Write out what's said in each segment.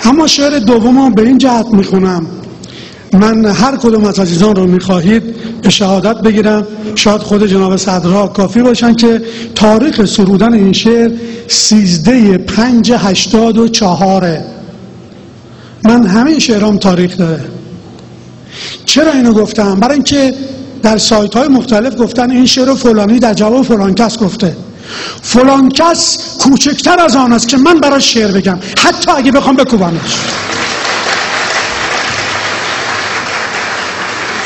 اما شعر دومم به این جهت میخونم، من هر کدوم از عزیزان رو میخواهید به شهادت بگیرم، شاید خود جناب صدرها کافی باشن که تاریخ سرودن این شعر 13/5/84. من همه شعرام تاریخ داره. چرا اینو گفتم؟ برای اینکه در سایت های مختلف گفتن این شعر فلانی در جواب فلان کس گفته. فلان کس کوچکتر از آن است که من براش شعر بگم، حتی اگه بخوام بکوبمش.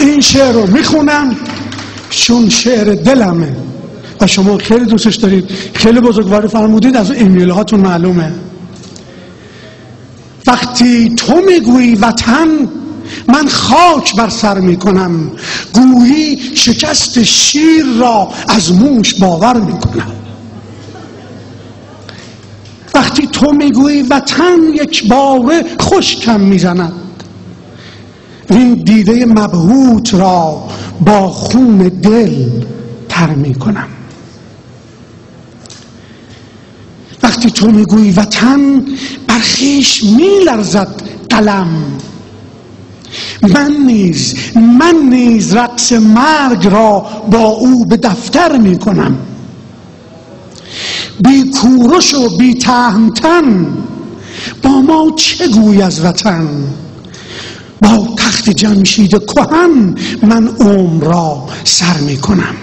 این شعر رو میخونم چون شعر دلمه و شما خیلی دوستش دارید، خیلی بزرگواری فرمودید، از ایمیل هاتون معلومه. وقتی تو میگویی وطن، من خاک بر سر میکنم، گویی شکست شیر را از موش باور میکنم. وقتی تو میگویی وطن، یک باره خشکم میزند، این دیده مبهوت را با خون دل تر میکنم. وقتی تو میگویی وطن، بر خویش میلرزد قلم، من نیز رقص مرگ را با او به دفتر میکنم. بی کوروش و بی تهمتن، با ما چه گویی از وطن؟ با تخت جمشید کهن من عمر را سر میکنم.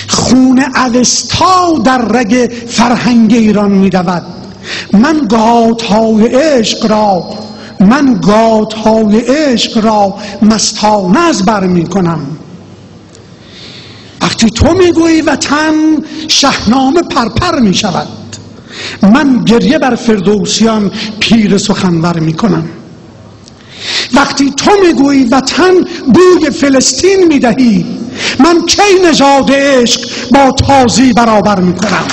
خون اوستا در رگ فرهنگ ایران میدود، من گاتهای عشق را مستانه از بر میکنم. وقتی تو میگویی وطن، شاهنامه پرپر میشود، من گریه بر فردوسیان پیر سخنور میکنم. وقتی تو میگویی وطن، بوی فلسطین میدهی، من کی نژاد عشق با تازی برابر میکنم.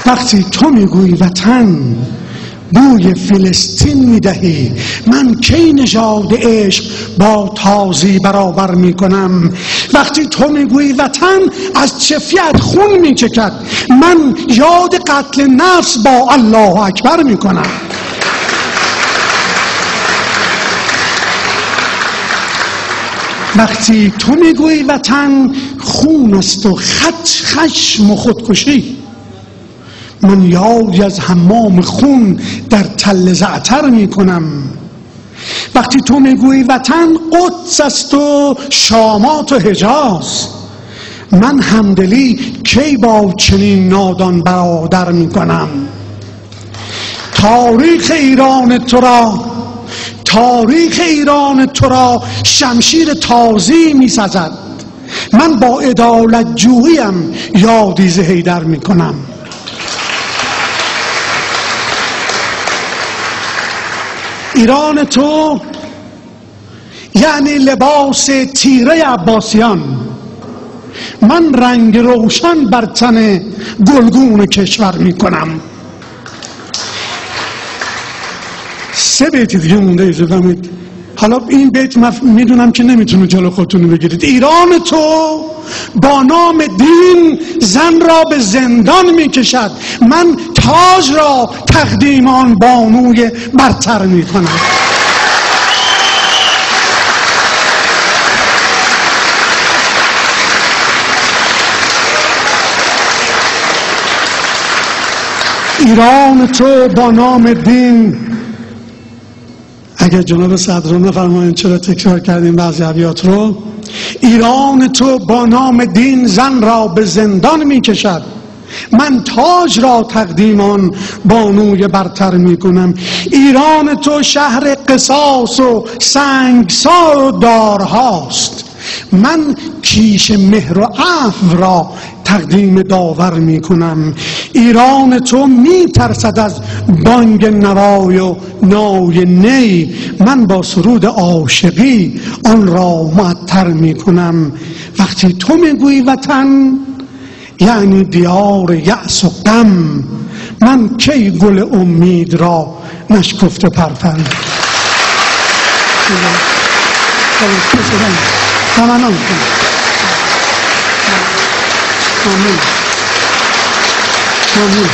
وقتی تو میگویی وطن، بوی فلسطین میدهی، من کی نژاد عشق با تازی برابر میکنم. وقتی تو میگویی وطن، از چفیت خون میچکد، من یاد قتل نفس با الله اکبر میکنم. وقتی تو میگویی وطن، خون است و خشم و خودکشی، من یادی از حمام خون در تل زعتر میکنم. وقتی تو میگویی وطن، قدس است و شامات و حجاز، من همدلی کی با چنین نادان برادر میکنم. تاریخ ایران تو را شمشیر تازی میسازد، من با عدالت جوییم یادی ز حیدر میکنم. ایران تو یعنی لباس تیره عباسیان، من رنگ روشن بر تن گلگون کشور میکنم. 3 بیت دیگه مونده، اجازه بدید. حالا این بیت میدونم که نمیتونه جلو خودتون بگیرید. ایران تو با نام دین زن را به زندان میکشد، من تاج را تقدیم آن بانوی برتر میکنم. ایران تو با نام دین، اگر جناب صدر نفرمایند چرا تکرار کردیم بعضی ابیات رو. ایران تو با نام دین زن را به زندان می کشد، من تاج را تقدیم آن بانوی برتر می کنم. ایران تو شهر قصاص و سنگسار و دارهاست، من کیش مهر و عفو را تقدیم داور می کنم. ایران تو می ترسد از بانگ نوای و نای نی، من با سرود عاشقی آن را معطر می کنم. وقتی تو می گویی وطن یعنی دیار یأس و غم، من کی گل امید را نشکفته پرپرم. ممنون. ممنون.